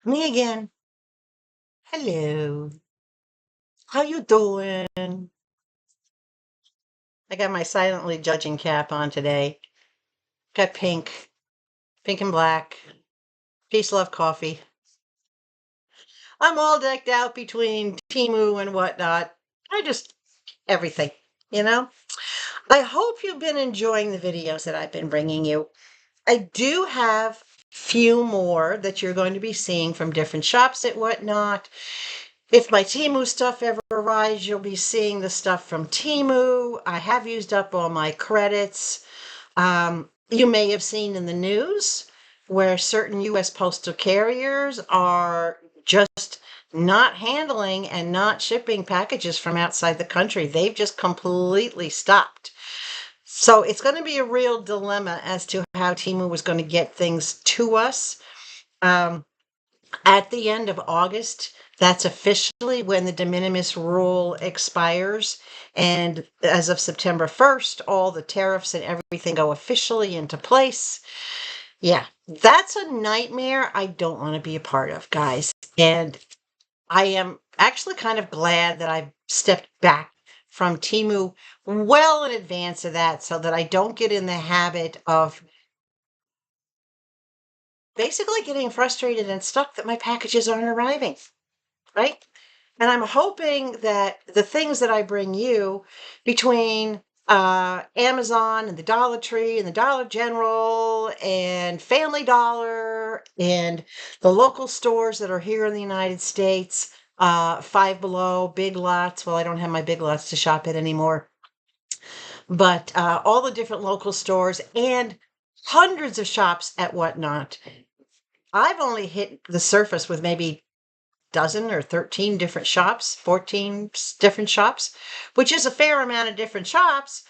Me again. Hello. How you doing? I got my silently judging cap on today. Got pink and black. Peace, love, coffee. I'm all decked out between Temu and whatnot. Everything, you know? I hope you've been enjoying the videos that I've been bringing you. I do have few more that you're going to be seeing from different shops and whatnot. If my Temu stuff ever arrives, you'll be seeing the stuff from Temu. I have used up all my credits. You may have seen in the news where certain U.S. postal carriers are just not handling and not shipping packages from outside the country. They've just completely stopped. So it's going to be a real dilemma as to how Temu was going to get things to us. At the end of August, that's officially when the de minimis rule expires. And as of September 1st, all the tariffs and everything go officially into place. Yeah, that's a nightmare I don't want to be a part of, guys. And I am actually kind of glad that I've stepped back from Temu well in advance of that so that I don't get in the habit of basically getting frustrated and stuck that my packages aren't arriving, right? And I'm hoping that the things that I bring you between Amazon and the Dollar Tree and the Dollar General and Family Dollar and the local stores that are here in the United States, Five Below, Big Lots. Well, I don't have my Big Lots to shop at anymore, but all the different local stores and hundreds of shops at whatnot. I've only hit the surface with maybe dozen or 13 different shops, 14 different shops, which is a fair amount of different shops,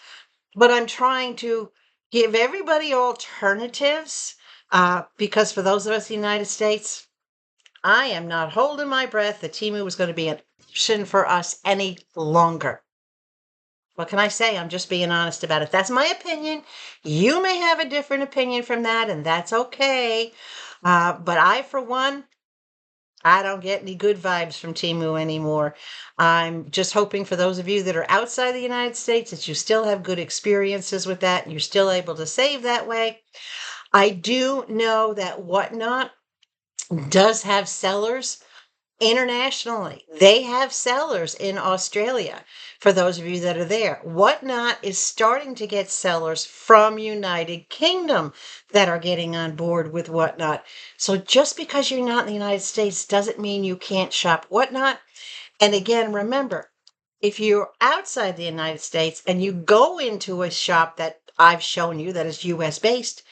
but I'm trying to give everybody alternatives because for those of us in the United States, I am not holding my breath that Temu was going to be an option for us any longer. What can I say? I'm just being honest about it. That's my opinion. You may have a different opinion from that, and that's okay. But I, for one, I don't get any good vibes from Temu anymore. I'm just hoping for those of you that are outside the United States that you still have good experiences with that and you're still able to save that way. I do know that Whatnot does have sellers internationally. They have sellers in Australia. For those of you that are there, Whatnot is starting to get sellers from United Kingdom that are getting on board with Whatnot. So just because you're not in the United States doesn't mean you can't shop Whatnot. And again, remember, if you're outside the United States and you go into a shop that I've shown you that is US based,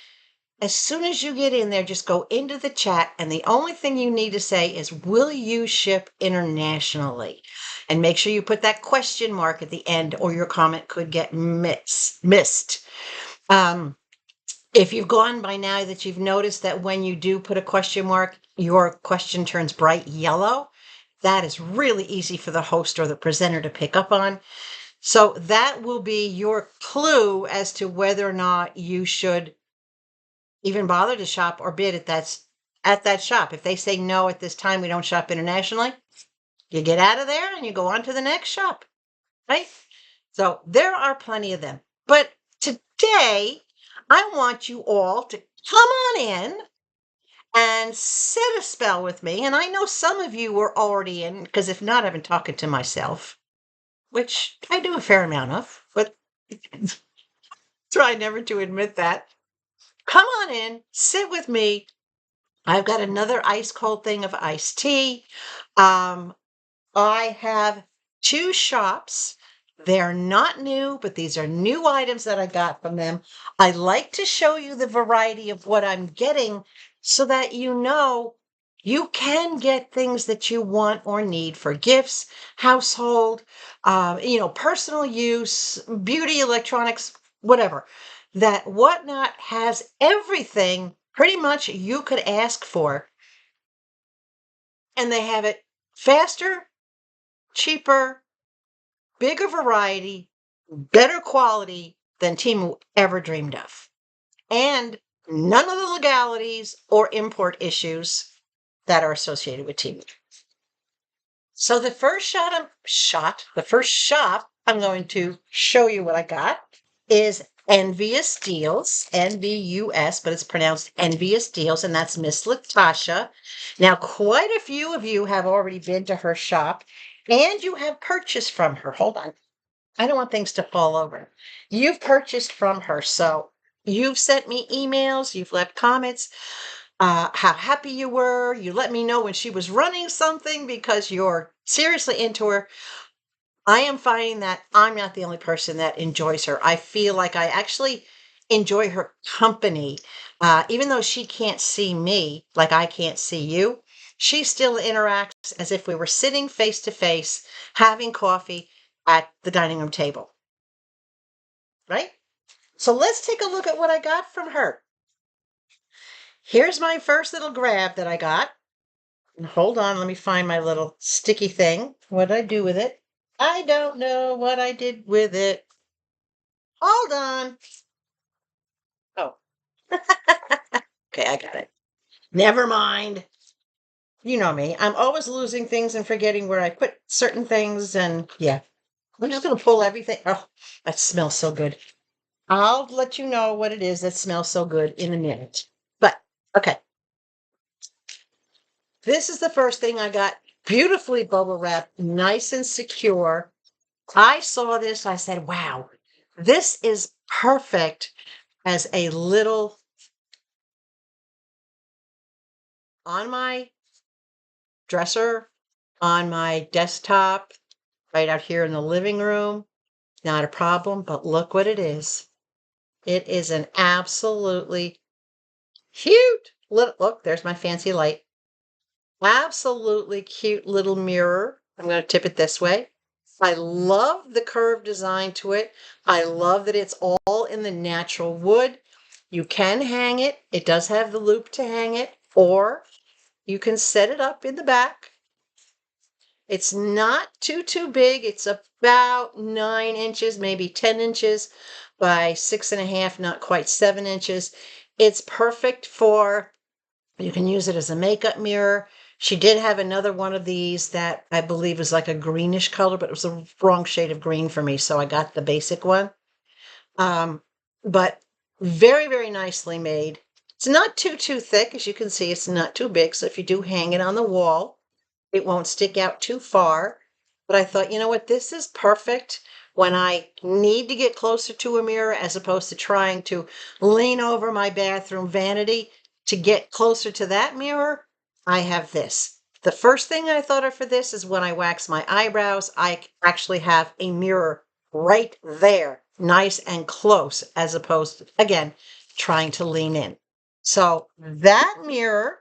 as soon as you get in there, just go into the chat, and the only thing you need to say is, will you ship internationally? And make sure you put that question mark at the end, or your comment could get missed. If you've gone by now that you've noticed that when you do put a question mark, your question turns bright yellow. That is really easy for the host or the presenter to pick up on. So that will be your clue as to whether or not you should even bother to shop or bid at that shop. If they say no at this time, we don't shop internationally, you get out of there and you go on to the next shop, right? So there are plenty of them. But today, I want you all to come on in and set a spell with me. And I know some of you were already in, because if not, I've been talking to myself, which I do a fair amount of, but try never to admit that. Come on in, sit with me. I've got another ice cold thing of iced tea. I have two shops. They're not new, but these are new items that I got from them. I like to show you the variety of what I'm getting so that you know you can get things that you want or need for gifts, household, personal use, beauty, electronics, whatever. That Whatnot has everything pretty much you could ask for. And they have it faster, cheaper, bigger variety, better quality than Temu ever dreamed of. And none of the legalities or import issues. that are associated with Temu. So the first shop I'm going to show you what I got is NVUSDeals, NVUS, but it's pronounced NVUSDeals, and that's Miss Latasha. Now, quite a few of you have already been to her shop, and you have purchased from her. Hold on. I don't want things to fall over. You've purchased from her, so you've sent me emails, you've left comments, how happy you were. You let me know when she was running something because you're seriously into her. I am finding that I'm not the only person that enjoys her. I feel like I actually enjoy her company. Even though she can't see me like I can't see you, she still interacts as if we were sitting face to face, having coffee at the dining room table. Right? So let's take a look at what I got from her. Here's my first little grab that I got. Hold on, let me find my little sticky thing. What did I do with it? I don't know what I did with it. Hold on. Oh. Okay, I got it. Never mind. You know me. I'm always losing things and forgetting where I put certain things, and yeah. I'm just going to pull everything. Oh, that smells so good. I'll let you know what it is that smells so good in a minute. But, okay. This is the first thing I got. Beautifully bubble wrapped, nice and secure. I saw this, I said, wow, this is perfect as a little on my dresser, on my desktop, right out here in the living room. Not a problem, but look what it is. It is an absolutely cute little, look, there's my fancy light. Absolutely cute little mirror. I'm going to tip it this way. I love the curved design to it. I love that it's all in the natural wood. You can hang it. It does have the loop to hang it, or you can set it up in the back. It's not too big. It's about 9 inches, maybe 10 inches by 6.5, not quite 7 inches. It's perfect for, you can use it as a makeup mirror. She did have another one of these that I believe was like a greenish color, but it was the wrong shade of green for me, so I got the basic one. But very, very nicely made. It's not too thick. As you can see, it's not too big, so if you do hang it on the wall, it won't stick out too far. But I thought, you know what, this is perfect when I need to get closer to a mirror as opposed to trying to lean over my bathroom vanity to get closer to that mirror. I have this. The first thing I thought of for this is when I wax my eyebrows, I actually have a mirror right there, nice and close, as opposed to, again, trying to lean in. So that mirror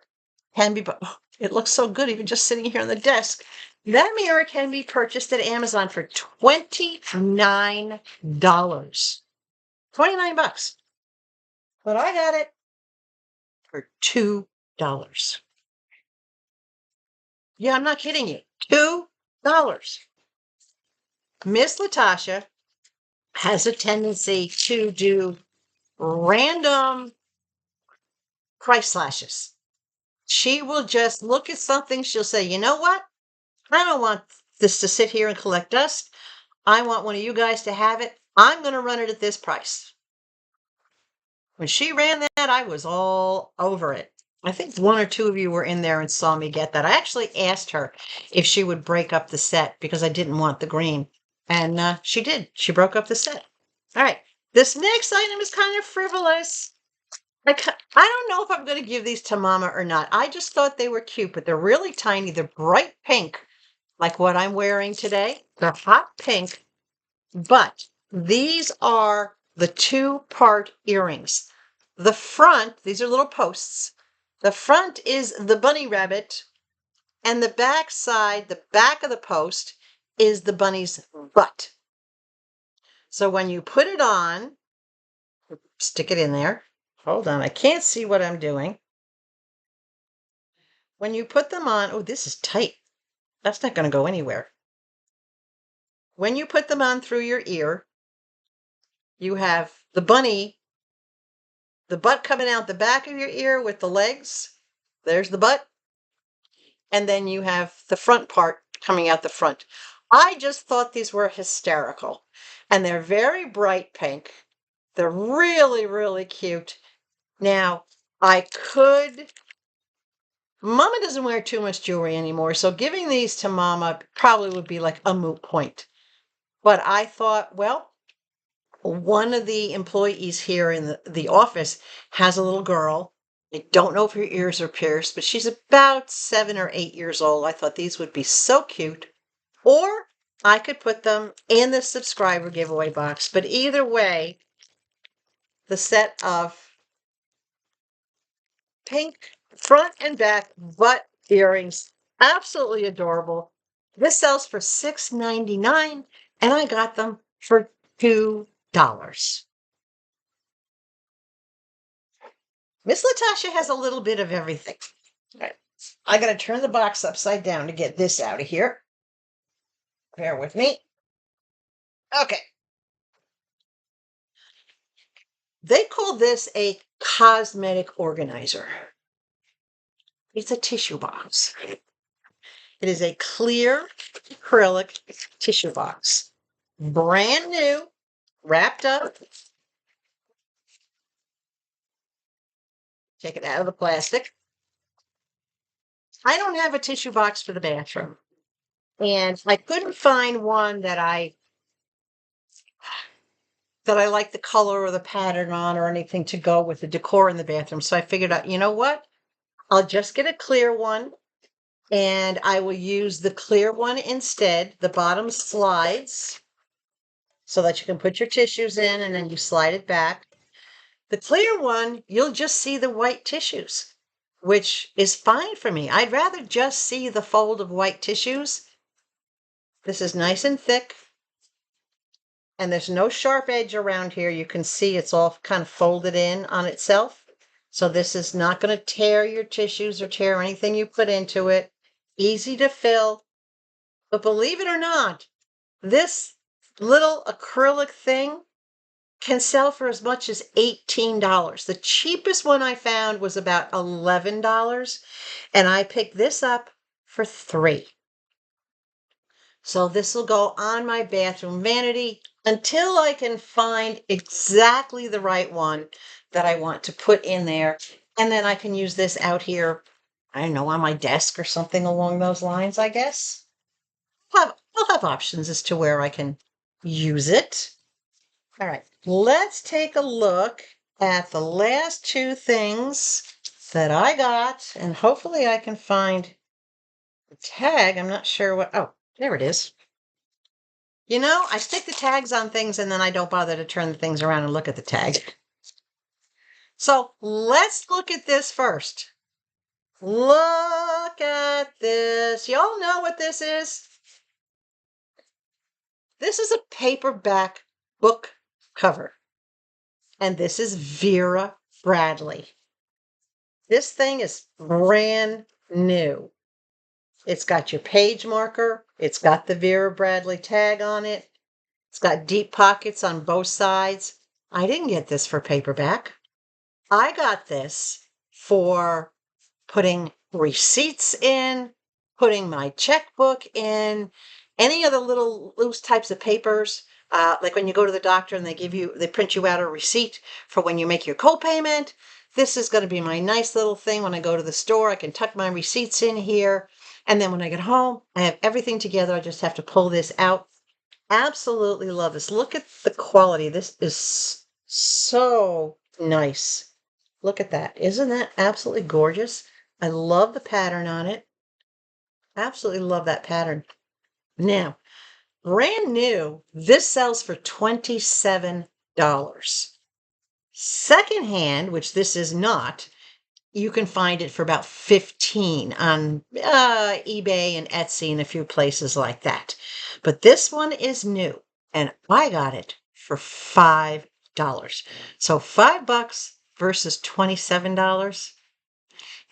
can be, oh, it looks so good even just sitting here on the desk. That mirror can be purchased at Amazon for $29. $29. But I got it for $2. Yeah, I'm not kidding you. $2. Miss Latasha has a tendency to do random price slashes. She will just look at something. She'll say, you know what? I don't want this to sit here and collect dust. I want one of you guys to have it. I'm going to run it at this price. When she ran that, I was all over it. I think one or two of you were in there and saw me get that. I actually asked her if she would break up the set because I didn't want the green. And she did. She broke up the set. All right. This next item is kind of frivolous. I don't know if I'm going to give these to Mama or not. I just thought they were cute, but they're really tiny. They're bright pink, like what I'm wearing today. They're hot pink, but these are the 2-part earrings. The front, these are little posts. The front is the bunny rabbit, and the back side, the back of the post, is the bunny's butt. So when you put it on, stick it in there. Hold on, I can't see what I'm doing. When you put them on, oh, this is tight. That's not going to go anywhere. When you put them on through your ear, you have the bunny, the butt coming out the back of your ear with the legs. There's the butt. and then you have the front part coming out the front. I just thought these were hysterical, and they're very bright pink. They're really, really cute. Now, Mama doesn't wear too much jewelry anymore, so giving these to Mama probably would be like a moot point. But I thought, well, one of the employees here in the office has a little girl. I don't know if her ears are pierced, but she's about 7 or 8 years old. I thought these would be so cute. Or I could put them in the subscriber giveaway box. But either way, the set of pink front and back butt earrings, absolutely adorable. This sells for $6.99, and I got them for $2. Miss Latasha has a little bit of everything. All right. I got to turn the box upside down to get this out of here. Bear with me. Okay. They call this a cosmetic organizer. It's a tissue box. It is a clear acrylic tissue box. Brand new, wrapped up. Take it out of the plastic. I don't have a tissue box for the bathroom. And I couldn't find one that I like the color or the pattern on or anything to go with the decor in the bathroom. So I figured out, you know what? I'll just get a clear one, and I will use the clear one instead. The bottom slides so that you can put your tissues in and then you slide it back. The clear one, you'll just see the white tissues, which is fine for me. I'd rather just see the fold of white tissues. This is nice and thick, and there's no sharp edge around here. You can see it's all kind of folded in on itself. So this is not going to tear your tissues or tear anything you put into it. Easy to fill. But believe it or not, this little acrylic thing can sell for as much as $18. The cheapest one I found was about $11, and I picked this up for $3. So this will go on my bathroom vanity until I can find exactly the right one that I want to put in there. And then I can use this out here, I don't know, on my desk or something along those lines, I guess. I'll have options as to where I can use it. All right, let's take a look at the last two things that I got, and hopefully I can find the tag. I'm not sure what, oh, there it is. You know, I stick the tags on things and then I don't bother to turn the things around and look at the tag. So let's look at this first. Look at this. Y'all know what this is? This is a paperback book cover. And this is Vera Bradley. This thing is brand new. It's got your page marker. It's got the Vera Bradley tag on it. It's got deep pockets on both sides. I didn't get this for paperback. I got this for putting receipts in, putting my checkbook in, any of the little loose types of papers. Like when you go to the doctor and they print you out a receipt for when you make your copayment. This is going to be my nice little thing when I go to the store. I can tuck my receipts in here. And then when I get home, I have everything together. I just have to pull this out. Absolutely love this. Look at the quality. This is so nice. Look at that. Isn't that absolutely gorgeous? I love the pattern on it. Absolutely love that pattern. Now, brand new, this sells for $27. Secondhand, which this is not, you can find it for about $15 on eBay and Etsy and a few places like that. But this one is new, and I got it for $5. So $5 versus $27.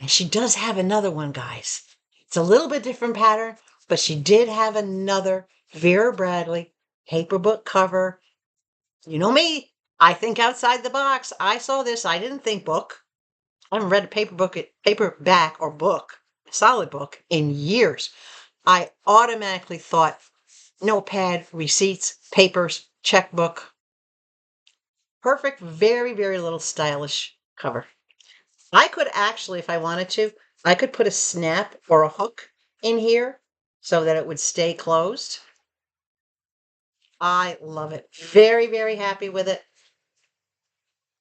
And she does have another one, guys. It's a little bit different pattern, but she did have another Vera Bradley paperback cover. You know me, I think outside the box. I saw this, I didn't think book. I haven't read a paperback or book solid book in years. I automatically thought notepad, receipts, papers, checkbook. Perfect, very, very little stylish cover. I could actually, if I wanted to, I could put a snap or a hook in here so that it would stay closed. I love it. Very, very happy with it.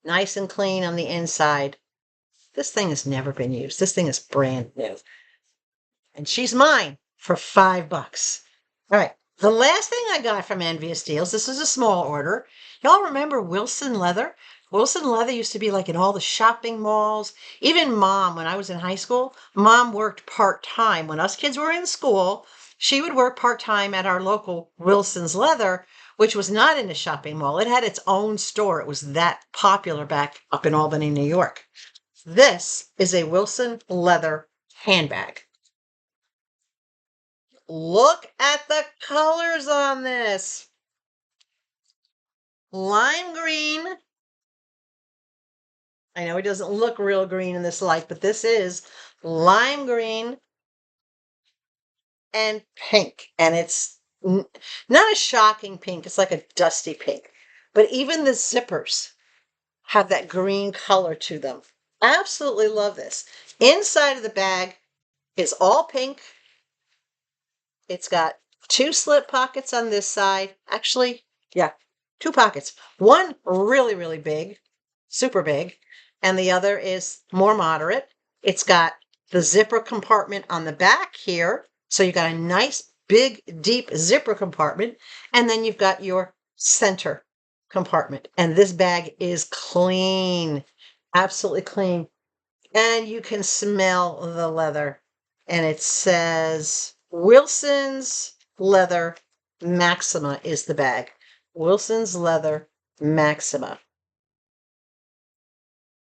Nice and clean on the inside. This thing has never been used. This thing is brand new. And she's mine for $5. All right. The last thing I got from NVUSDeals, this is a small order. Y'all remember Wilson Leather? Wilson Leather used to be like in all the shopping malls. Even Mom, when I was in high school, Mom worked part-time. When us kids were in school, she would work part-time at our local Wilson's Leather, which was not in a shopping mall. It had its own store. It was that popular back up in Albany, New York. This is a Wilson Leather handbag. Look at the colors on this. Lime green. I know it doesn't look real green in this light, but this is lime green and pink. And it's not a shocking pink. It's like a dusty pink. But even the zippers have that green color to them. Absolutely love this. Inside of the bag is all pink. It's got 2 slip pockets on this side. Actually, yeah, 2 pockets. One really, really big, super big, and the other is more moderate. It's got the zipper compartment on the back here. So you've got a nice, big, deep zipper compartment. And then you've got your center compartment. And this bag is clean, absolutely clean. And you can smell the leather. And it says Wilson's Leather Maxima is the bag. Wilson's Leather Maxima.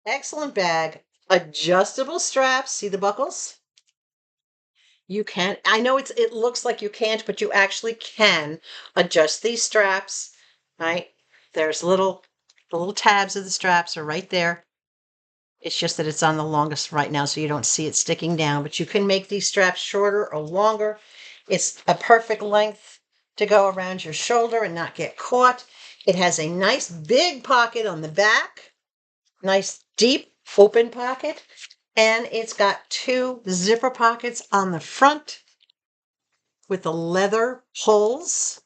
Excellent bag. Adjustable straps. See the buckles? You can. I know it looks like you can't, but you actually can adjust these straps. Right? There's the little tabs of the straps are right there. It's just that it's on the longest right now, so you don't see it sticking down, but you can make these straps shorter or longer. It's a perfect length to go around your shoulder and not get caught. It has a nice big pocket on the back, nice deep open pocket, and it's got 2 zipper pockets on the front with the leather holes.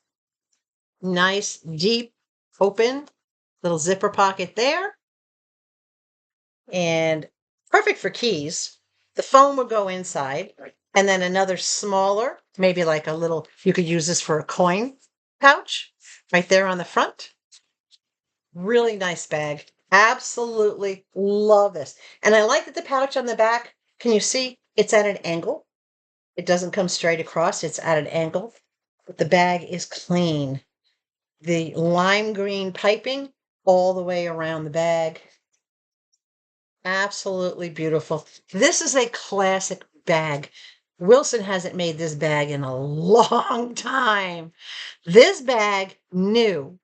Nice deep open little zipper pocket there. And perfect for keys. The phone will go inside, and then another smaller, maybe like a little, you could use this for a coin pouch right there on the front. Really nice bag. Absolutely love this. And I like that the pouch on the back, can you see it's at an angle? It doesn't come straight across, it's at an angle, but the bag is clean. The lime green piping all the way around the bag. Absolutely beautiful. This is a classic bag. Wilson hasn't made this bag in a long time. This bag, new,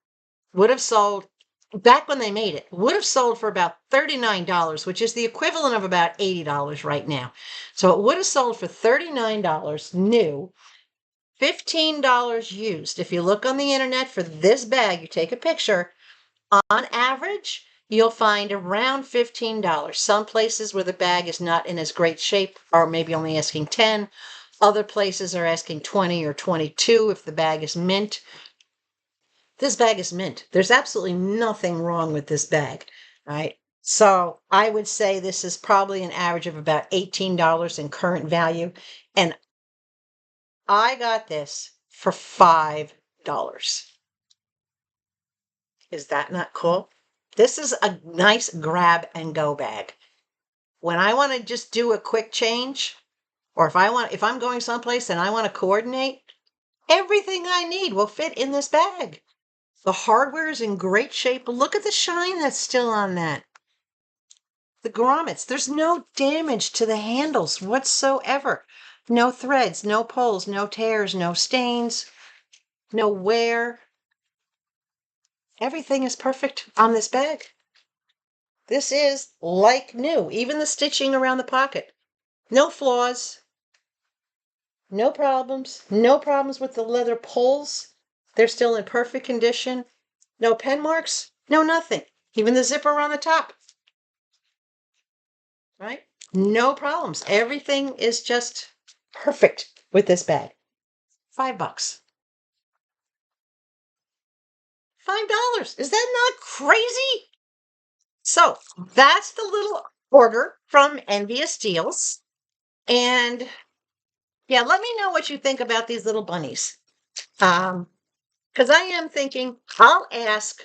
would have sold, back when they made it, would have sold for about $39, which is the equivalent of about $80 right now. So it would have sold for $39 new, $15 used. If you look on the internet for this bag, you take a picture, on average, you'll find around $15. Some places where the bag is not in as great shape are maybe only asking 10. Other places are asking 20 or 22 if the bag is mint. This bag is mint. There's absolutely nothing wrong with this bag, right? So I would say this is probably an average of about $18 in current value. And I got this for $5. Is that not cool? This is a nice grab and go bag. When I want to just do a quick change, or if I'm going someplace and I want to coordinate, everything I need will fit in this bag. The hardware is in great shape. Look at the shine that's still on that. The grommets, there's no damage to the handles whatsoever. No threads, no pulls, no tears, no stains, no wear. Everything is perfect on this bag. This is like new, even the stitching around the pocket. No flaws, No problems. No problems with the leather pulls. They're still in perfect condition. No pen marks. No nothing. Even the zipper on the top. Right? No problems. Everything is just perfect with this bag. $5. $5. Is that not crazy? So that's the little order from NVUSDeals. And yeah, let me know what you think about these little bunnies. Because I am thinking I'll ask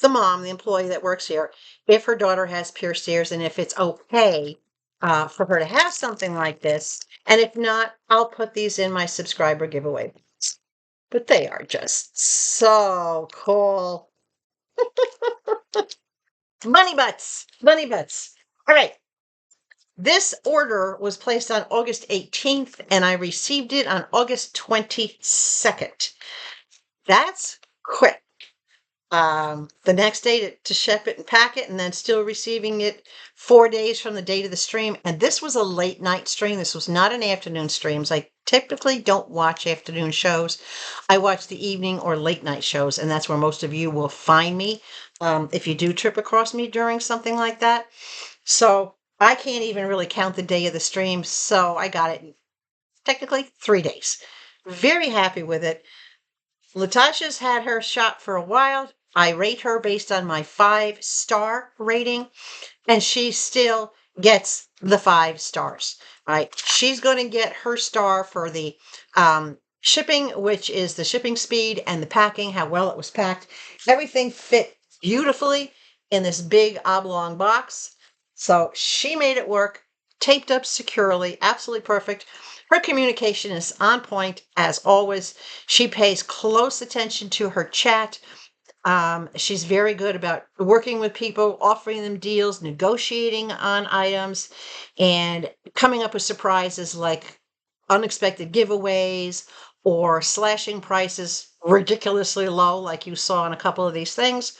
the mom, the employee that works here, if her daughter has pierced ears and if it's okay for her to have something like this. And if not, I'll put these in my subscriber giveaway. But they are just so cool. Bunny butts. Bunny butts. All right. This order was placed on August 18th and I received it on August 22nd. That's quick. The next day to ship it and pack it, and then still receiving it 4 days from the date of the stream. And this was a late night stream. This was not an afternoon stream. I typically don't watch afternoon shows. I watch the evening or late night shows, and that's where most of you will find me if you do trip across me during something like that. So I can't even really count the day of the stream. So I got it in technically 3 days. Very happy with it. Latasha's had her shop for a while. I rate her based on my 5-star rating, and she still gets the 5 stars, right? She's going to get her star for the shipping, which is the shipping speed and the packing, how well it was packed. Everything fit beautifully in this big oblong box. So she made it work, taped up securely, absolutely perfect. Her communication is on point as always. She pays close attention to her chat. She's very good about working with people, offering them deals, negotiating on items, and coming up with surprises like unexpected giveaways or slashing prices ridiculously low, like you saw in a couple of these things.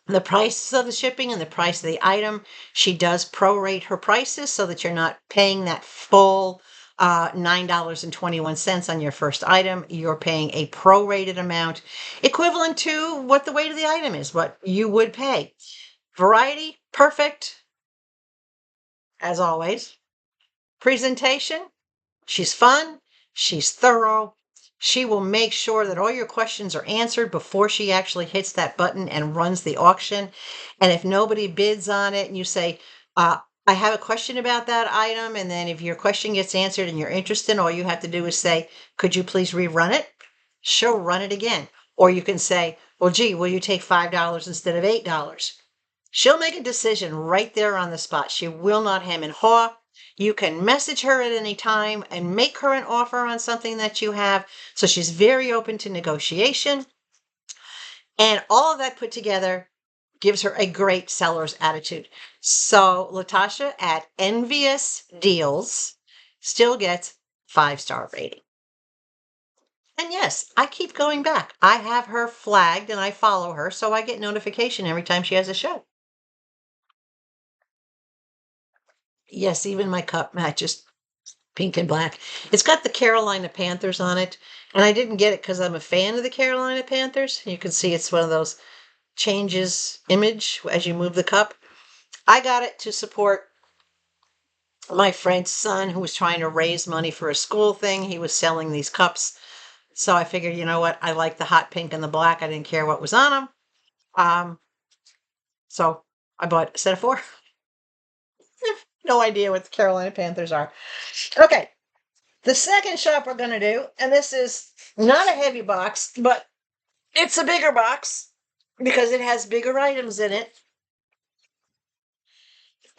The prices of the shipping and the price of the item, she does prorate her prices so that you're not paying that full $9.21 on your first item. You're paying a prorated amount equivalent to what the weight of the item is, what you would pay. Variety, perfect, as always. Presentation, she's fun, she's thorough. She will make sure that all your questions are answered before she actually hits that button and runs the auction. And if nobody bids on it and you say, I have a question about that item, and then if your question gets answered and you're interested, all you have to do is say, could you please rerun it? She'll run it again. Or you can say, well, gee, will you take $5 instead of $8? She'll make a decision right there on the spot. She will not hem and haw. You can message her at any time and make her an offer on something that you have. So she's very open to negotiation. And all of that put together gives her a great seller's attitude. So Latasha at NVUSDeals still gets 5-star rating. And yes, I keep going back. I have her flagged and I follow her, so I get notification every time she has a show. Yes, even my cup matches pink and black. It's got the Carolina Panthers on it, and I didn't get it because I'm a fan of the Carolina Panthers. You can see it's one of those changes image as you move the cup. I got it to support my friend's son who was trying to raise money for a school thing. He was selling these cups. So I figured, you know what? I like the hot pink and the black. I didn't care what was on them. So I bought a set of 4. No idea what the Carolina Panthers are. Okay. The second shop we're going to do, and this is not a heavy box, but it's a bigger box because it has bigger items in it.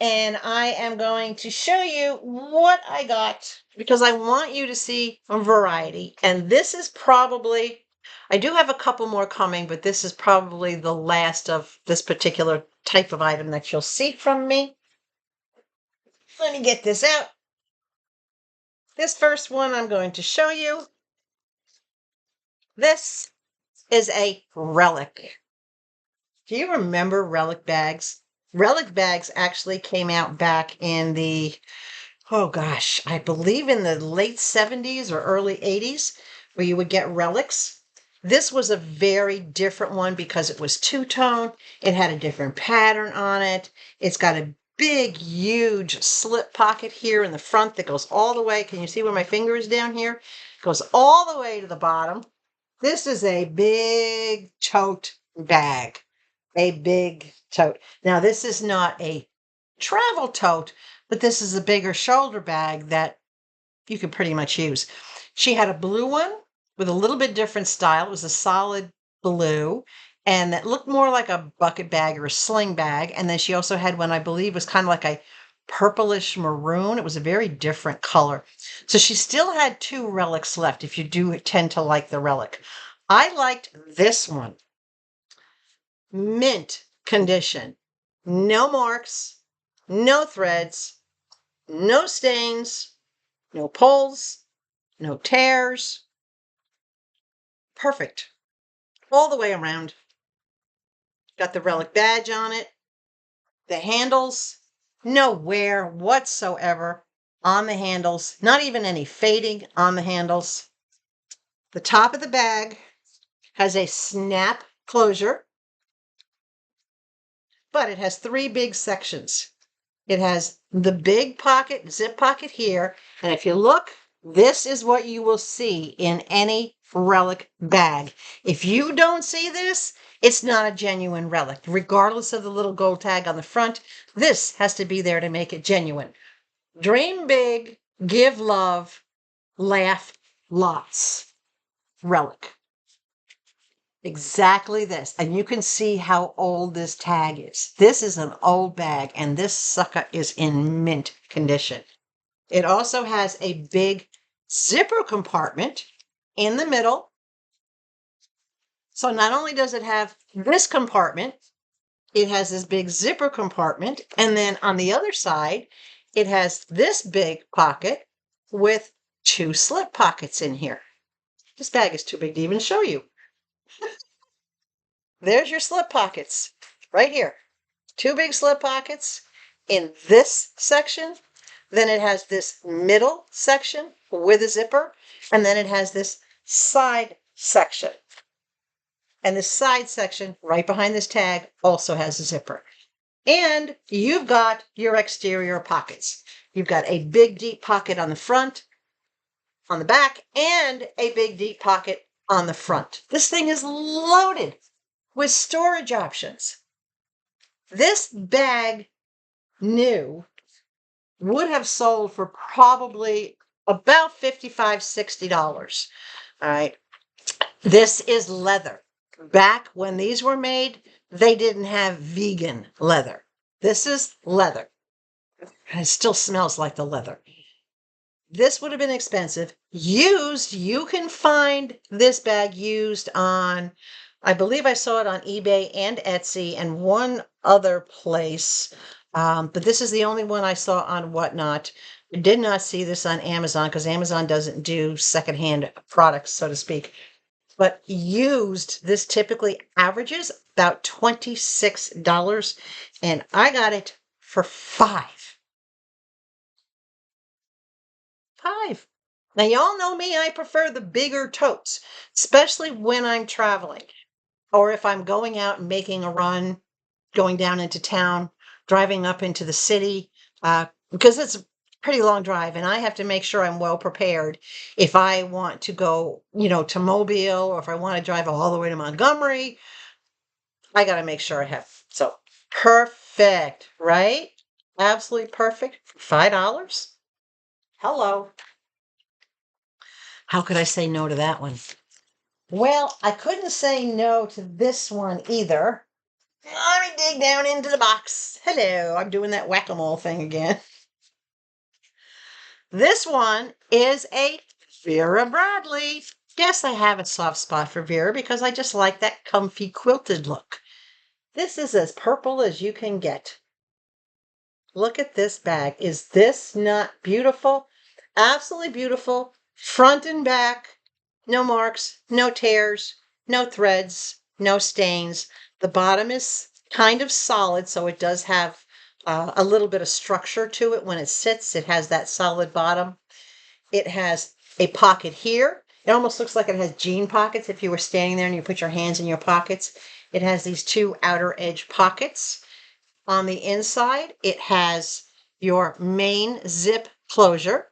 And I am going to show you what I got because I want you to see a variety. And this is probably, I do have a couple more coming, but this is probably the last of this particular type of item that you'll see from me. Let me get this out. This first one I'm going to show you. This is a Relic. Do you remember Relic bags? Relic bags actually came out back in the oh gosh, I believe in the late 70s or early 80s, where you would get relics. This was a very different one because it was two-tone. It had a different pattern on it. It's got a big, huge slip pocket here in the front that goes all the way. Can you see where my finger is down here? It goes all the way to the bottom. This is a big tote bag, a big tote. Now, this is not a travel tote, but this is a bigger shoulder bag that you could pretty much use. She had a blue one with a little bit different style. It was a solid blue, and that looked more like a bucket bag or a sling bag. And then she also had one, I believe, was kind of like a purplish maroon. It was a very different color. So she still had two relics left if you do tend to like the relic. I liked this one. Mint condition. No marks, no threads, no stains, no pulls, no tears. Perfect. All the way around. Got the Relic badge on it. The handles, no wear whatsoever on the handles. Not even any fading on the handles. The top of the bag has a snap closure, but it has three big sections. It has the big pocket, zip pocket here. And if you look, this is what you will see in any Relic bag. If you don't see this, it's not a genuine Relic. Regardless of the little gold tag on the front, this has to be there to make it genuine. Dream big, give love, laugh lots. Relic. Exactly this. And you can see how old this tag is. This is an old bag, and this sucker is in mint condition. It also has a big zipper compartment in the middle. So not only does it have this compartment, it has this big zipper compartment. And then on the other side, it has this big pocket with two slip pockets in here. This bag is too big to even show you. There's your slip pockets right here. Two big slip pockets in this section. Then it has this middle section with a zipper. And then it has this side section. And this side section right behind this tag also has a zipper. And you've got your exterior pockets. You've got a big deep pocket on the front, on the back, and a big deep pocket on the front. This thing is loaded with storage options. This bag new would have sold for probably about $55, $60. All right. This is leather. Back when these were made, they didn't have vegan leather. This is leather. And it still smells like the leather. This would have been expensive. Used, you can find this bag used on, I believe I saw it on eBay and Etsy and one other place. But this is the only one I saw on Whatnot. I did not see this on Amazon because Amazon doesn't do secondhand products, so to speak. But used, this typically averages about $26, and I got it for $5. $5. Now, y'all know me, I prefer the bigger totes, especially when I'm traveling or if I'm going out and making a run, going down into town, driving up into the city, because it's a pretty long drive and I have to make sure I'm well prepared. If I want to go, to Mobile, or if I want to drive all the way to Montgomery, I got to make sure I have. So perfect, right? Absolutely perfect for $5. Hello. How could I say no to that one? Well, I couldn't say no to this one either. Let me dig down into the box. Hello, I'm doing that whack-a-mole thing again. This one is a Vera Bradley. Yes, I have a soft spot for Vera because I just like that comfy quilted look. This is as purple as you can get. Look at this bag. Is this not beautiful? Absolutely beautiful. Front and back. No marks, no tears, no threads, no stains. The bottom is kind of solid, so it does have a little bit of structure to it when it sits. It has that solid bottom. It has a pocket here. It almost looks like it has jean pockets if you were standing there and you put your hands in your pockets. It has these two outer edge pockets. On the inside, it has your main zip closure.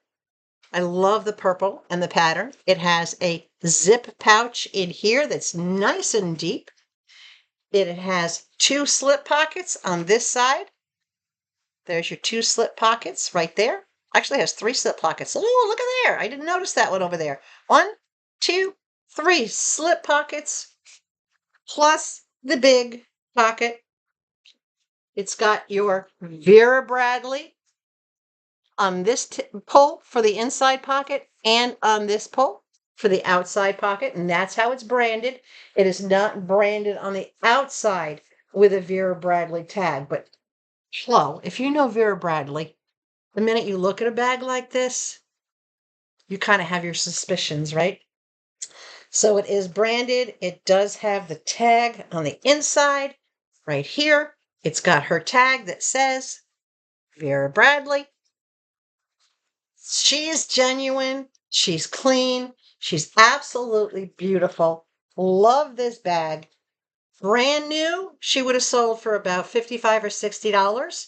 I love the purple and the pattern. It has a zip pouch in here that's nice and deep. It has two slip pockets on this side. There's your two slip pockets right there. Actually, it has three slip pockets. Oh, look at there. I didn't notice that one over there. 1, 2, 3 slip pockets plus the big pocket. It's got your Vera Bradley on this pull for the inside pocket and on this pull for the outside pocket. And that's how it's branded. It is not branded on the outside with a Vera Bradley tag. But Flo, if you know Vera Bradley, the minute you look at a bag like this, you kind of have your suspicions, right? So it is branded. It does have the tag on the inside right here. It's got her tag that says Vera Bradley. She's genuine. She's clean. She's absolutely beautiful. Love this bag. Brand new, she would have sold for about $55 or $60.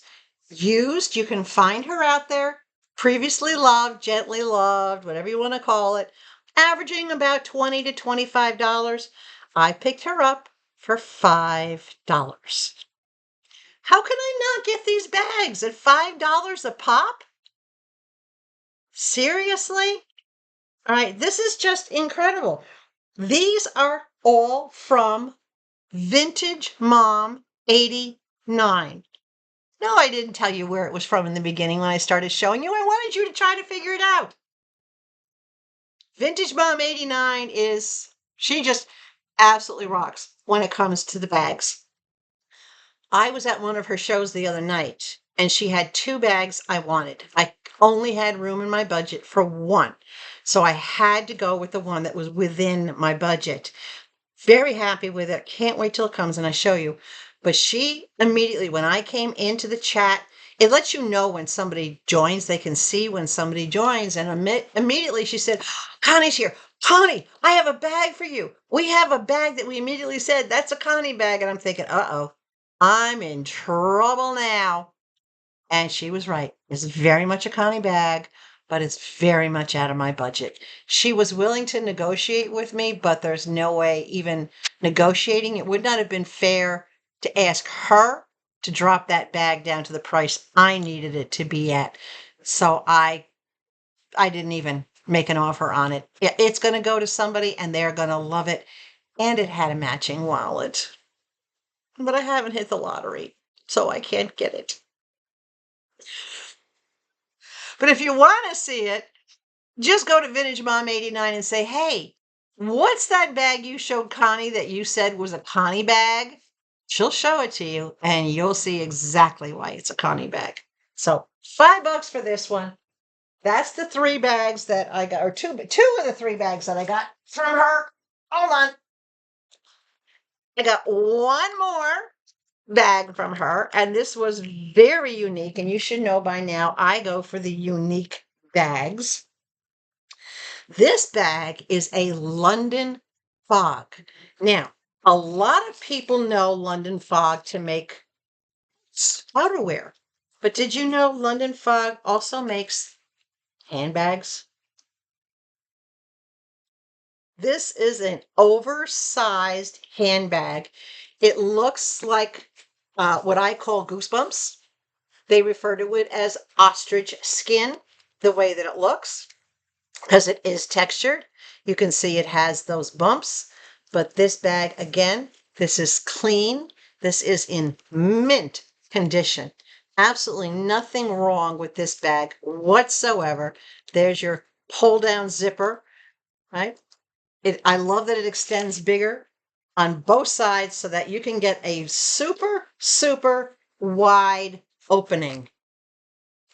Used, you can find her out there. Previously loved, gently loved, whatever you want to call it. Averaging about $20 to $25. I picked her up for $5. How can I not get these bags at $5 a pop? Seriously? All right, this is just incredible. These are all from Vintage Mom 89. No, I didn't tell you where it was from in the beginning when I started showing you. I wanted you to try to figure it out. Vintage Mom 89 she just absolutely rocks when it comes to the bags. I was at one of her shows the other night, and she had two bags I wanted. I only had room in my budget for one, so I had to go with the one that was within my budget. Very happy with it. Can't wait till it comes and I show you. But she immediately, when I came into the chat, it lets you know when somebody joins. They can see when somebody joins. And immediately she said, Connie's here. Connie, I have a bag for you. We have a bag that we immediately said, that's a Connie bag. And I'm thinking, uh-oh, I'm in trouble now. And she was right. It's very much a Connie bag, but it's very much out of my budget. She was willing to negotiate with me, but there's no way even negotiating. It would not have been fair to ask her to drop that bag down to the price I needed it to be at. So I didn't even make an offer on it. It's going to go to somebody and they're going to love it. And it had a matching wallet. But I haven't hit the lottery, so I can't get it. But if you want to see it, just go to Vintage Mom 89 and say, hey, what's that bag you showed Connie that you said was a Connie bag? She'll show it to you and you'll see exactly why it's a Connie bag. So $5 for this one. That's the three bags that I got, or two of the three bags that I got from her. Hold on. I got one more bag from her, and this was very unique, and you should know by now I go for the unique bags. This bag is a London Fog. Now, a lot of people know London Fog to make outerwear, but did you know London Fog also makes handbags? This is an oversized handbag. It looks like what I call goosebumps. They refer to it as ostrich skin, the way that it looks, because it is textured. You can see it has those bumps, but this bag, again, this is clean. This is in mint condition. Absolutely nothing wrong with this bag whatsoever. There's your pull down zipper, right? I love that it extends bigger on both sides so that you can get a super, super wide opening.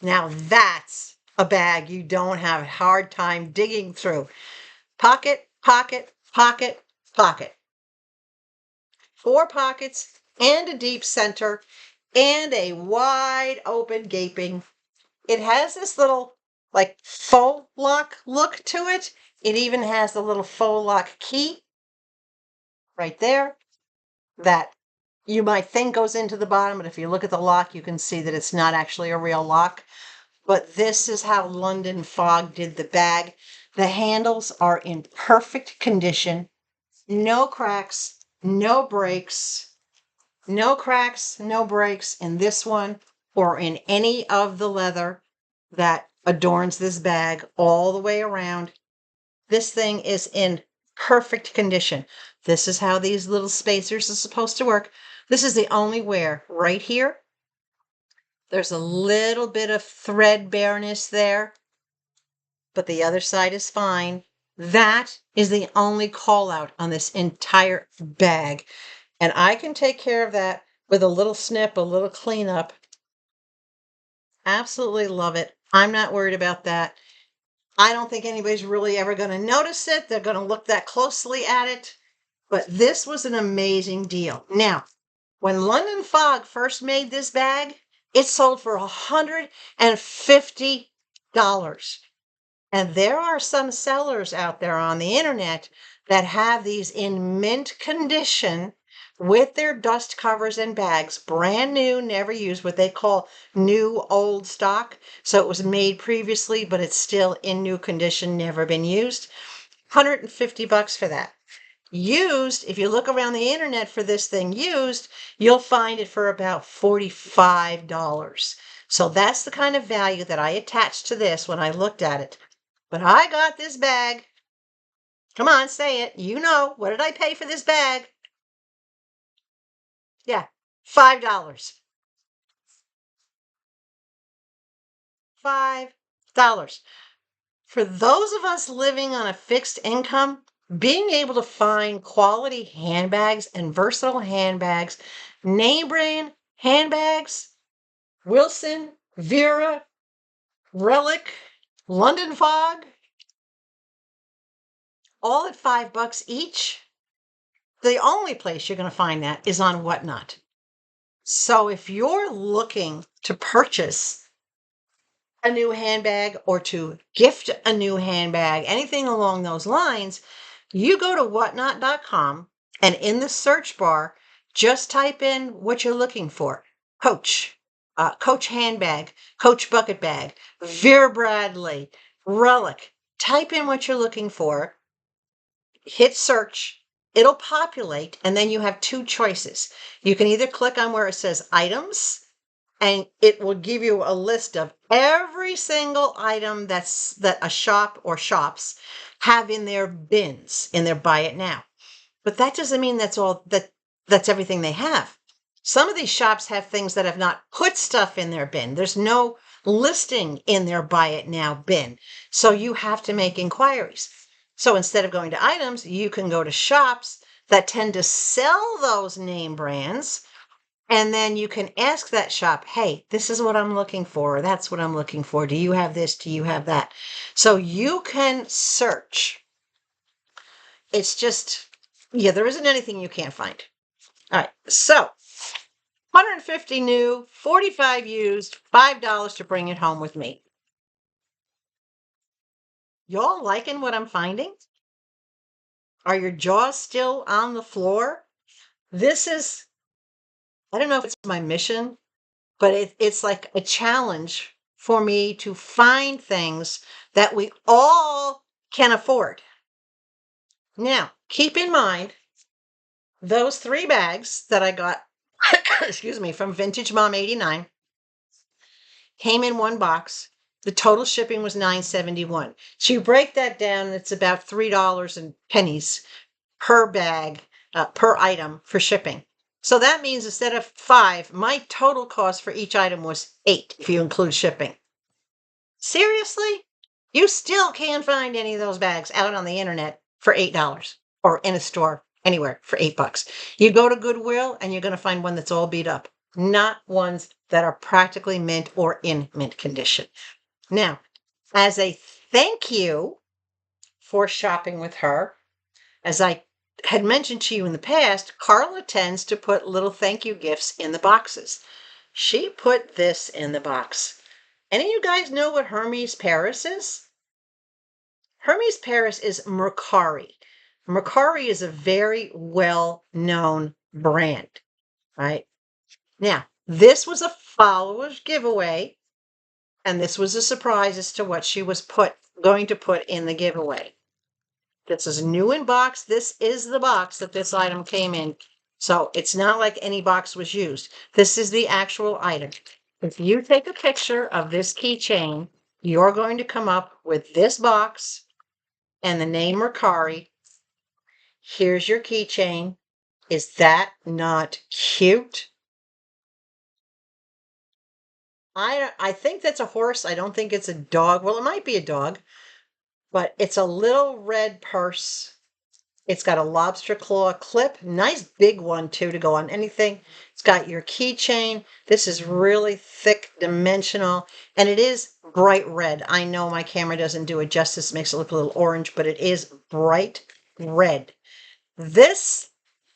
Now that's a bag you don't have a hard time digging through. Pocket, pocket, pocket, pocket. 4 pockets and a deep center. and a wide open gaping. It has this little like faux lock look to it. It even has the little faux lock key right there that you might think goes into the bottom, but if you look at the lock, you can see that it's not actually a real lock. But this is how London Fog did the bag. The handles are in perfect condition. No cracks, no breaks, no cracks, no breaks in this one or in any of the leather that adorns this bag all the way around. This thing is in perfect condition. This is how these little spacers are supposed to work. This is the only wear right here. There's a little bit of threadbareness there, but the other side is fine. That is the only call out on this entire bag. And I can take care of that with a little snip, a little cleanup. Absolutely love it. I'm not worried about that. I don't think anybody's really ever going to notice it. They're going to look that closely at it. But this was an amazing deal. Now, when London Fog first made this bag, it sold for $150. And there are some sellers out there on the internet that have these in mint condition with their dust covers and bags, brand new, never used, what they call new old stock. So it was made previously, but it's still in new condition, never been used. $150 for that. Used, if you look around the internet for this thing used, you'll find it for about $45. So that's the kind of value that I attached to this when I looked at it. But I got this bag. Come on, say it. You know, what did I pay for this bag? Yeah, $5. $5. For those of us living on a fixed income, being able to find quality handbags and versatile handbags, name brand handbags, Wilson, Vera, Relic, London Fog, all at $5 each. The only place you're going to find that is on Whatnot. So if you're looking to purchase a new handbag or to gift a new handbag, anything along those lines, you go to whatnot.com and in the search bar, just type in what you're looking for. Coach, Coach handbag, Coach bucket bag, Vera Bradley, Relic. Type in what you're looking for, hit search, it'll populate, and then you have two choices. You can either click on where it says items, and it will give you a list of every single item that a shop or shops have in their bins, in their buy it now. But that doesn't mean that's everything they have. Some of these shops have things that have not put stuff in their bin. There's no listing in their buy it now bin. So you have to make inquiries. So instead of going to items, you can go to shops that tend to sell those name brands. And then you can ask that shop, hey, this is what I'm looking for. Or that's what I'm looking for. Do you have this? Do you have that? So you can search. It's just, yeah, there isn't anything you can't find. All right. So 150 new, 45 used, $5 to bring it home with me. Y'all liking what I'm finding? Are your jaws still on the floor? This is, I don't know if it's my mission, but it's like a challenge for me to find things that we all can afford. Now, keep in mind, those 3 bags that I got, excuse me, from Vintage Mom 89 came in one box. The total shipping was $9.71. So you break that down, it's about $3 and pennies per bag, per item for shipping. So that means instead of 5, my total cost for each item was 8 if you include shipping. Seriously? You still can't find any of those bags out on the internet for $8 or in a store anywhere for $8. You go to Goodwill and you're going to find one that's all beat up, not ones that are practically mint or in mint condition. Now, as a thank you for shopping with her, as I had mentioned to you in the past, Carla tends to put little thank you gifts in the boxes. she put this in the box. Any of you guys know what Hermes Paris is? Hermes Paris is Mercari. Mercari is a very well-known brand, right? Now, this was a followers giveaway, and this was a surprise as to what she was going to put in the giveaway. This is new in box. This is the box that this item came in. So it's not like any box was used. This is the actual item. If you take a picture of this keychain, you're going to come up with this box and the name Mercari. Here's your keychain. Is that not cute? I think that's a horse. I don't think it's a dog. Well, it might be a dog, but it's a little red purse. It's got a lobster claw clip. Nice big one, too, to go on anything. It's got your keychain. This is really thick, dimensional, and it is bright red. I know my camera doesn't do it justice. Makes it look a little orange, but it is bright red. This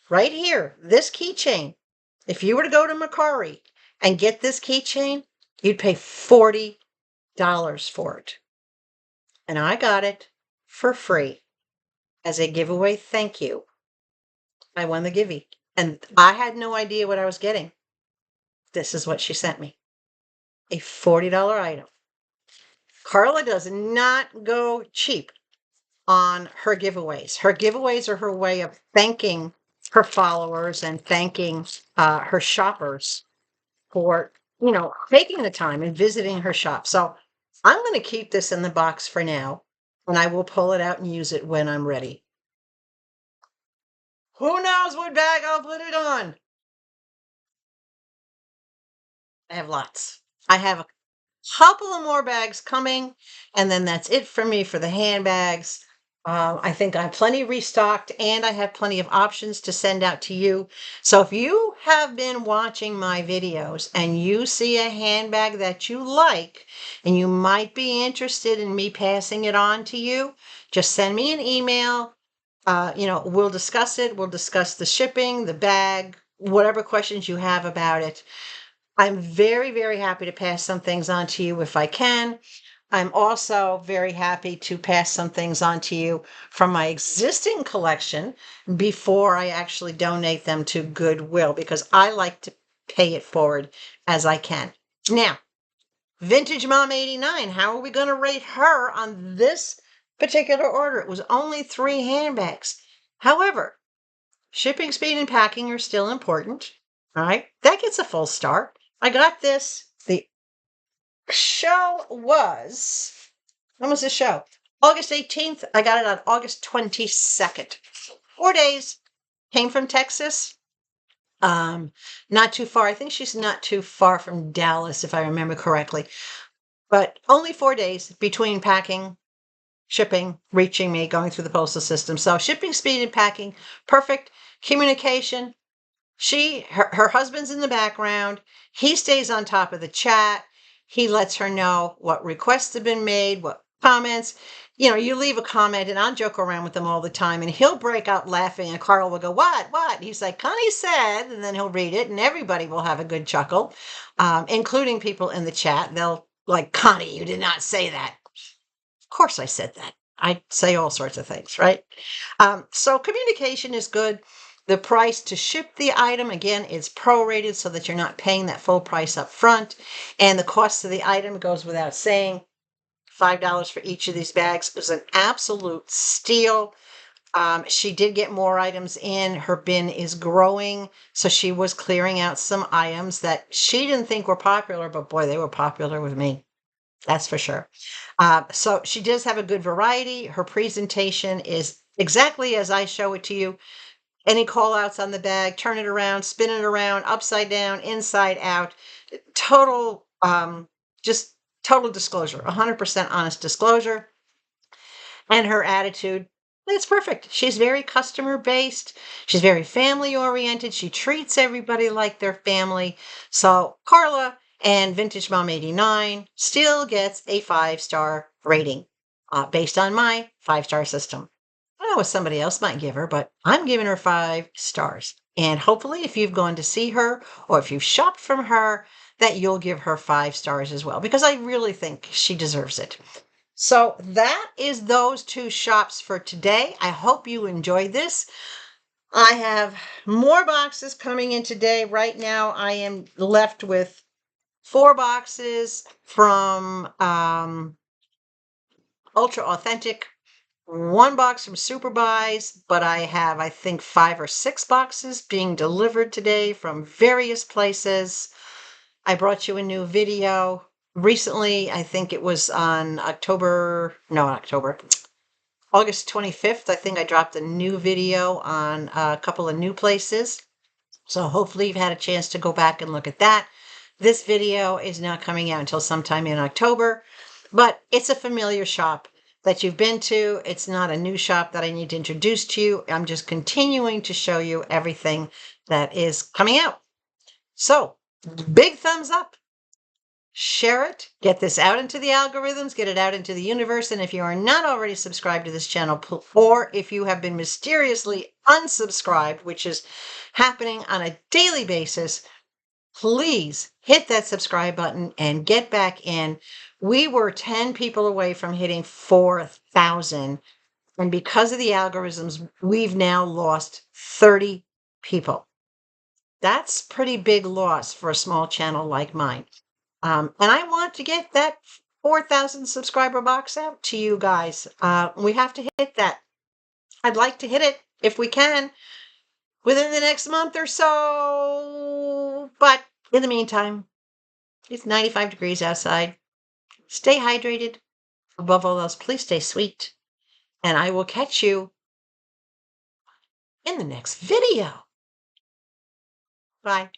right here, this keychain, if you were to go to Mercari and get this keychain, you'd pay $40 for it. And I got it for free as a giveaway thank you. I won the givey. And I had no idea what I was getting. This is what she sent me. A $40 item. Carla does not go cheap on her giveaways. Her giveaways are her way of thanking her followers and thanking her shoppers for, taking the time and visiting her shop. So I'm going to keep this in the box for now, and I will pull it out and use it when I'm ready. Who knows what bag I'll put it on? I have lots. I have a couple of more bags coming, and then that's it for me for the handbags. I think I have plenty restocked, and I have plenty of options to send out to you. So if you have been watching my videos and you see a handbag that you like, and you might be interested in me passing it on to you, just send me an email. We'll discuss it. We'll discuss the shipping, the bag, whatever questions you have about it. I'm very, very happy to pass some things on to you if I can. I'm also very happy to pass some things on to you from my existing collection before I actually donate them to Goodwill, because I like to pay it forward as I can. Now, Vintage Mom 89, how are we going to rate her on this particular order? It was only 3 handbags. However, shipping speed and packing are still important. All right, that gets a full star. I got this. The show was, when was the show? August 18th. I got it on August 22nd. 4 days. Came from Texas. Not too far. I think she's not too far from Dallas, if I remember correctly. But only 4 days between packing, shipping, reaching me, going through the postal system. So shipping speed and packing, perfect. Communication. Her husband's in the background. He stays on top of the chat. He lets her know what requests have been made, what comments. You leave a comment, and I'll joke around with them all the time, and he'll break out laughing, and Carl will go, what? And he's like, Connie said, and then he'll read it, and everybody will have a good chuckle, including people in the chat. They'll like, Connie, you did not say that. Of course I said that. I say all sorts of things, right? So communication is good. The price to ship the item, again, is prorated so that you're not paying that full price up front. And the cost of the item goes without saying. $5 for each of these bags is an absolute steal. She did get more items in. Her bin is growing. So she was clearing out some items that she didn't think were popular, but boy, they were popular with me. That's for sure. So she does have a good variety. Her presentation is exactly as I show it to you. Any call outs on the bag, turn it around, spin it around, upside down, inside out. Total, just total disclosure, 100% honest disclosure. And her attitude, it's perfect. She's very customer based. She's very family oriented. She treats everybody like their family. So Carla and Vintage Mom 89 still gets a 5-star rating based on my 5-star system. I don't know what somebody else might give her, but I'm giving her 5 stars. And hopefully if you've gone to see her or if you've shopped from her, that you'll give her 5 stars as well, because I really think she deserves it. So that is those 2 shops for today. I hope you enjoyed this. I have more boxes coming in today. Right now, I am left with 4 boxes from UltraAuthentic, 1 box from SuperBuys, but I have, I think, 5 or 6 boxes being delivered today from various places. I brought you a new video recently. I think it was on August 25th. I think I dropped a new video on a couple of new places. So hopefully you've had a chance to go back and look at that. This video is not coming out until sometime in October, but it's a familiar shop that you've been to. It's not a new shop that I need to introduce to you. I'm just continuing to show you everything that is coming out. So big thumbs up. Share it, get this out into the algorithms, get it out into the universe. And if you are not already subscribed to this channel, or if you have been mysteriously unsubscribed, which is happening on a daily basis, please hit that subscribe button and get back in. We were 10 people away from hitting 4,000. And because of the algorithms, we've now lost 30 people. That's pretty big loss for a small channel like mine. And I want to get that 4,000 subscriber box out to you guys. We have to hit that. I'd like to hit it if we can within the next month or so. But in the meantime, it's 95 degrees outside. Stay hydrated. Above all else, please stay sweet. And I will catch you in the next video. Bye.